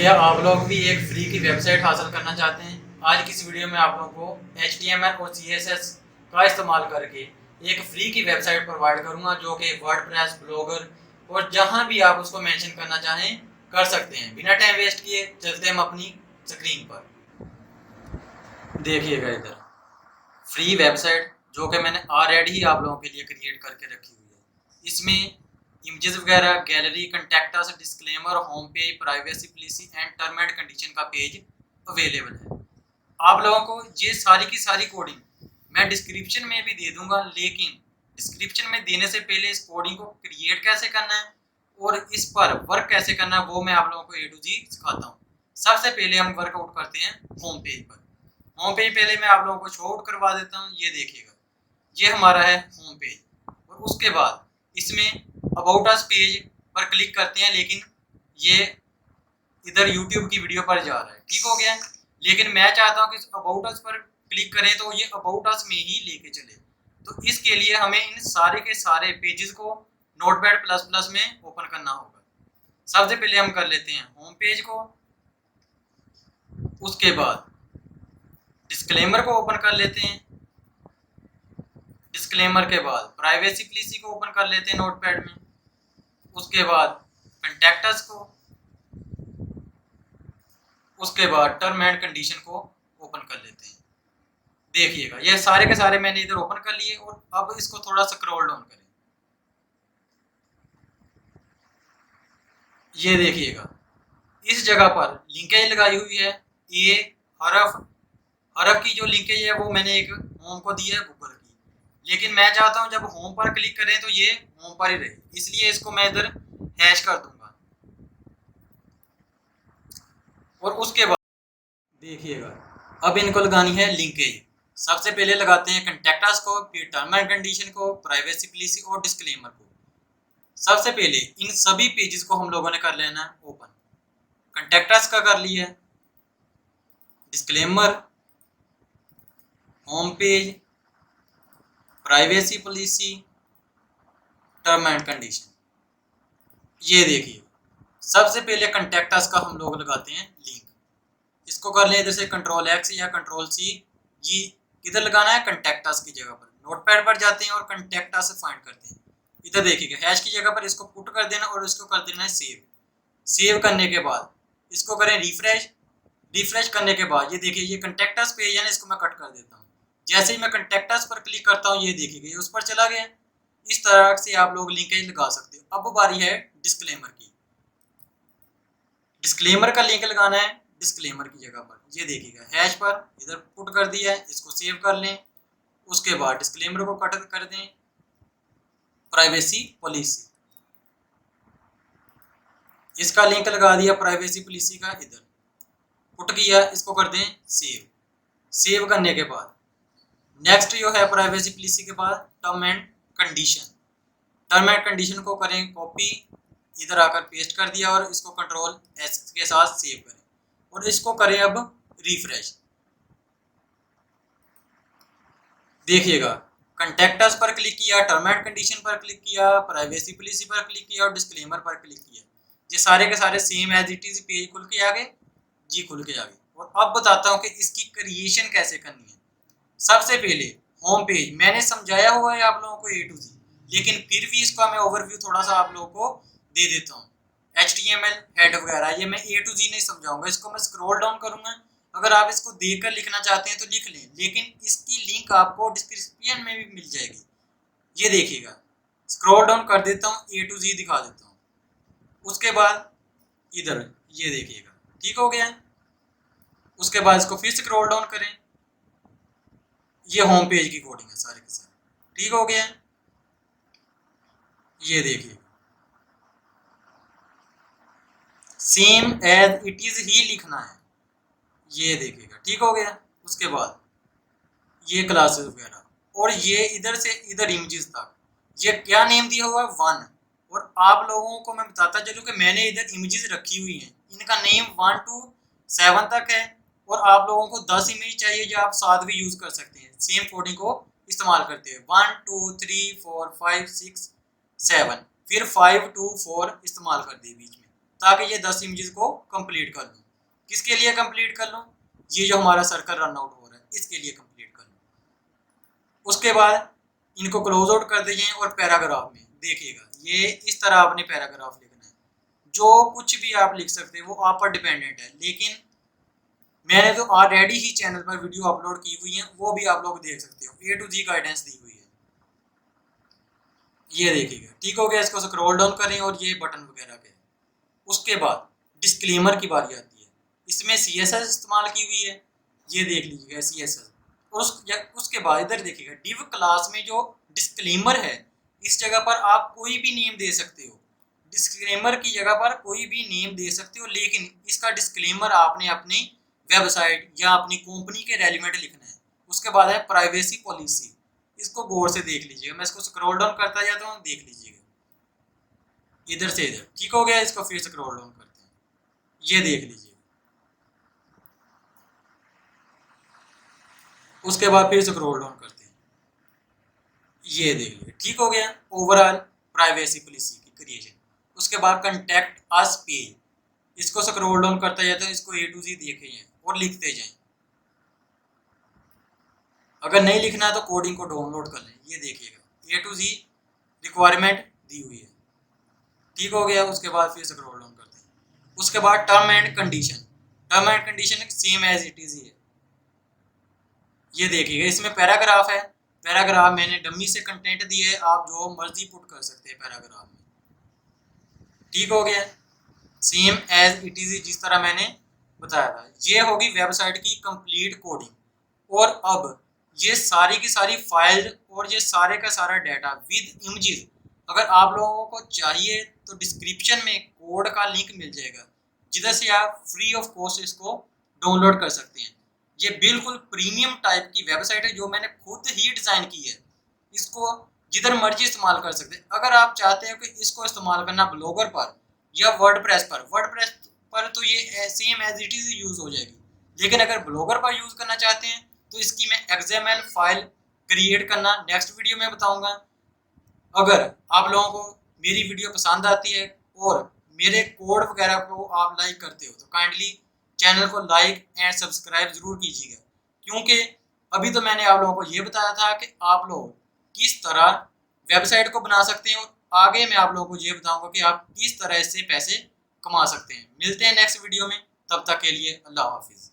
क्या आप लोग भी एक फ्री की वेबसाइट हासिल करना चाहते हैं? आज की इस वीडियो में आप लोगों को HTML और CSS का इस्तेमाल करके एक फ्री की वेबसाइट प्रोवाइड करूंगा जो कि वर्डप्रेस, ब्लॉगर और जहां भी आप उसको मेंशन करना चाहें कर सकते हैं। बिना टाइम वेस्ट किए चलते हम अपनी स्क्रीन पर। देखिएगा इधर फ्री वेबसाइट जो कि मैंने ऑलरेडी ही आप लोगों के लिए क्रिएट करके रखी हुई है। इसमें इमेजेस वगैरह, gallery, contact us, disclaimer, home page, privacy policy and term and condition का पेज अवेलेबल है। आप लोगों को ये सारी की सारी कोडिंग मैं डिस्क्रिप्शन में भी दे दूंगा, लेकिन डिस्क्रिप्शन में देने से पहले इस कोडिंग को क्रिएट कैसे करना है और इस पर वर्क कैसे करना है वो मैं आप लोगों को A to Z सिखाता हूँ। सबसे पहले हम वर्कआउट करते हैं होम पेज पर। होम पेज पहले मैं आप लोगों को शो आउट करवा देता हूँ। ये देखिएगा, ये हमारा है होम पेज और उसके बाद इसमें अबाउट अस पेज पर क्लिक करते हैं, लेकिन ये इधर YouTube की वीडियो पर जा रहा है। ठीक हो गया, लेकिन मैं चाहता हूँ कि अबाउट अस पर क्लिक करें तो ये अबाउट अस में ही लेके चले। तो इसके लिए हमें इन सारे के सारे पेजेस को नोटपैड प्लस प्लस में ओपन करना होगा। सबसे पहले हम कर लेते हैं होम पेज को, उसके बाद डिस्क्लेमर को ओपन कर लेते हैं, डिस्क्लेमर के बाद प्राइवेसी पॉलिसी को ओपन कर लेते हैं नोटपैड में, उसके बाद कंटैक्ट अस को, उसके बाद टर्म एंड कंडीशन को ओपन कर लेते हैं। देखिएगा ये सारे के सारे मैंने इधर ओपन कर लिए और अब इसको थोड़ा स्क्रॉल डाउन करें। ये देखिएगा इस जगह पर लिंकेज लगाई हुई है। ये हरफ की जो लिंकेज है वो मैंने एक होम को दी है गूगल की, लेकिन मैं चाहता हूं जब होम पर क्लिक करें तो ये होम पर ही रहे, इसलिए इसको मैं इधर हैश कर दूंगा। और उसके बाद देखिएगा अब इनको लगानी है लिंकेज। सबसे पहले लगाते हैं कंटैक्ट अस को, फिर टर्म एंड कंडीशन को, प्राइवेसी पॉलिसी और डिस्क्लेमर को। सबसे पहले इन सभी पेजेस को हम लोगों ने कर लेना है ओपन। कंटैक्ट अस का कर लिया है, disclaimer, home page, privacy policy, term and condition. ये देखिए सबसे पहले कंटैक्ट अस का हम लोग लगाते हैं लिंक। इसको कर लें इधर से कंट्रोल X या कंट्रोल C। ये किधर लगाना है? कंटैक्ट अस की जगह पर। नोटपैड पर जाते हैं और कंटैक्ट अस फाइंड करते हैं। इधर देखिएगा हैश की जगह पर इसको पुट कर देना और इसको कर देना है सेव। सेव करने के बाद इसको करें रिफ्रेश। रिफ्रेश करने के बाद ये देखिए ये कंटैक्ट अस पेज है ना, इसको मैं कट कर देता हूँ। जैसे ही मैं कंटैक्ट अस पर क्लिक करता हूँ ये देखिएगा ये उस पर चला गया। इस तरह से आप लोग लिंकेज लगा सकते हो। अब बारी है डिस्क्लेमर की। डिस्क्लेमर का लिंक लगाना है डिस्क्लेमर की जगह पर। ये देखिएगा हैश पर इधर पुट कर दिया है, इसको सेव कर लें। उसके बाद डिस्क्लेमर को कट कर दें, प्राइवेसी पॉलिसी, इसका लिंक लगा दिया प्राइवेसी पॉलिसी का, इधर पुट किया, इसको कर दें सेव। सेव करने के बाद नेक्स्ट जो है प्राइवेसी पॉलिसी के बाद term and condition. Term and condition को करें कॉपी, इधर आकर पेस्ट कर दिया और इसको कंट्रोल S के साथ सेव करें और इसको करें अब रिफ्रेश। देखिएगा कंटैक्ट अस पर क्लिक किया, टर्म एंड कंडीशन पर क्लिक किया, प्राइवेसी पॉलिसी पर क्लिक किया और डिस्क्लेमर पर क्लिक किया। ये सारे के सारे same as it is page खुल के आ गए। जी खुल के आ गए। और अब बताता हूँ कि इसकी क्रिएशन कैसे करनी है। सबसे पहले होम पेज मैंने समझाया हुआ है आप लोगों को A to Z, लेकिन फिर भी इसका मैं ओवरव्यू थोड़ा सा आप लोगों को दे देता हूँ। HTML हेड वगैरह ये मैं A to Z नहीं समझाऊंगा, इसको मैं स्क्रॉल डाउन करूंगा। अगर आप इसको देखकर लिखना चाहते हैं तो लिख लें, लेकिन इसकी लिंक आपको डिस्क्रिप्शन में भी मिल जाएगी। ये देखिएगा स्क्रॉल डाउन कर देता हूँ, A to Z दिखा देता हूँ। उसके बाद इधर ये देखिएगा ठीक हो गया। उसके बाद इसको फिर स्क्रॉल डाउन करें, ये होम पेज की कोडिंग है सारे के सारे। ठीक हो गया। ये देखिए सेम एज इट इज ही लिखना है। ये देखिएगा ठीक हो गया। उसके बाद ये क्लासेस वगैरह और ये इधर से इधर इमेजेस तक, ये क्या नेम दिया हुआ है 1। और आप लोगों को मैं बताता चलूँ कि मैंने इधर इमेजेस रखी हुई हैं, इनका नेम 1 to 7 तक है। और आप लोगों को 10 इमेज चाहिए जो आप साथ भी यूज कर सकते हैं, सेम कोडिंग को इस्तेमाल करते हैं। 1 2 3 4 5 6 7, फिर 5 2 4 इस्तेमाल कर दिए बीच में। ताकि ये 10 इमेजेस को कंप्लीट कर लूँ। किसके लिए कंप्लीट कर लूँ? ये जो हमारा सर्कल रन आउट हो रहा है इसके लिए कंप्लीट कर लूँ। उसके बाद इनको क्लोज आउट कर दीजिए और पैराग्राफ में देखिएगा ये इस तरह आपने पैराग्राफ लिखना है। जो कुछ भी आप लिख सकते हैं वो आप पर डिपेंडेंट है, लेकिन मैंने तो ऑलरेडी ही चैनल पर वीडियो अपलोड की हुई है, वो भी आप लोग देख सकते हो। A to Z गाइडेंस दी हुई है, ये देखिएगा। ठीक हो गया, इसको स्क्रॉल डाउन करें और ये बटन वगैरह के। उसके बाद डिस्क्लेमर की बारी आती है। इसमें CSS इस्तेमाल की हुई है, ये देख लीजिएगा CSS। और उसके बाद इधर देखिएगा डिव क्लास में जो डिस्क्लेमर है इस जगह पर आप कोई भी नेम दे सकते हो। डिस्क्लेमर की जगह पर कोई भी नेम दे सकते हो, लेकिन इसका डिस्क्लेमर आपने अपनी वेबसाइट या अपनी कंपनी के रेलिवेंट लिखना है। उसके बाद है प्राइवेसी पॉलिसी, इसको गौर से देख लीजिएगा। मैं इसको स्क्रॉल डाउन करता जाता हूँ, देख लीजिएगा इधर से इधर। ठीक हो गया, इसको फिर स्क्रॉल डाउन करते हैं, ये देख लीजिएगा। उसके बाद फिर स्क्रॉल डाउन करते हैं, ये देख लीजिए। ठीक हो गया, ओवरऑल प्राइवेसी पॉलिसी की क्रिएशन। उसके बाद कंटेक्ट अस पेज, इसको स्क्रॉल डाउन करते जाते हैं, इसको A to Z देखे जाएं और लिखते जाएं। अगर नहीं लिखना है तो कोडिंग को डाउनलोड कर लें, ये देखिएगा A to Z रिक्वायरमेंट दी हुई है। ठीक हो गया, उसके बाद फिर स्क्रॉल डाउन करते हैं। उसके बाद term and condition, term and condition same as it is है, ये देखिएगा। इसमें पैराग्राफ है, पैराग्राफ मैंने डमी से कंटेंट दिए है, आप जो मर्जी पुट कर सकते हैं पैराग्राफ में। ठीक हो गया, सेम एज इट इज जिस तरह मैंने बताया था। ये होगी वेबसाइट की कंप्लीट कोडिंग। और अब ये सारी की सारी फाइल और ये सारे का सारा डाटा विद इमेजेस अगर आप लोगों को चाहिए तो डिस्क्रिप्शन में कोड का लिंक मिल जाएगा, जिधर से आप फ्री ऑफ कॉस्ट इसको डाउनलोड कर सकते हैं। ये बिल्कुल प्रीमियम टाइप की वेबसाइट है जो मैंने खुद ही डिज़ाइन की है। इसको जिधर मर्जी इस्तेमाल कर सकते हैं। अगर आप चाहते हैं कि इसको इस्तेमाल करना ब्लॉगर पर या वर्डप्रेस पर तो ये same as it is use हो जाएगी, लेकिन अगर ब्लॉगर पर यूज़ करना चाहते हैं तो इसकी मैं XML फाइल क्रिएट करना नेक्स्ट वीडियो में बताऊंगा। अगर आप लोगों को मेरी वीडियो पसंद आती है और मेरे कोड वगैरह को आप लाइक करते हो तो काइंडली चैनल को लाइक एंड सब्सक्राइब ज़रूर कीजिएगा, क्योंकि अभी तो मैंने आप लोगों को ये बताया था कि आप लोग किस तरह वेबसाइट को बना सकते हैं, और आगे मैं आप लोगों को ये बताऊंगा कि आप किस तरह से पैसे कमा सकते हैं। मिलते हैं नेक्स्ट वीडियो में, तब तक के लिए अल्लाह हाफिज़।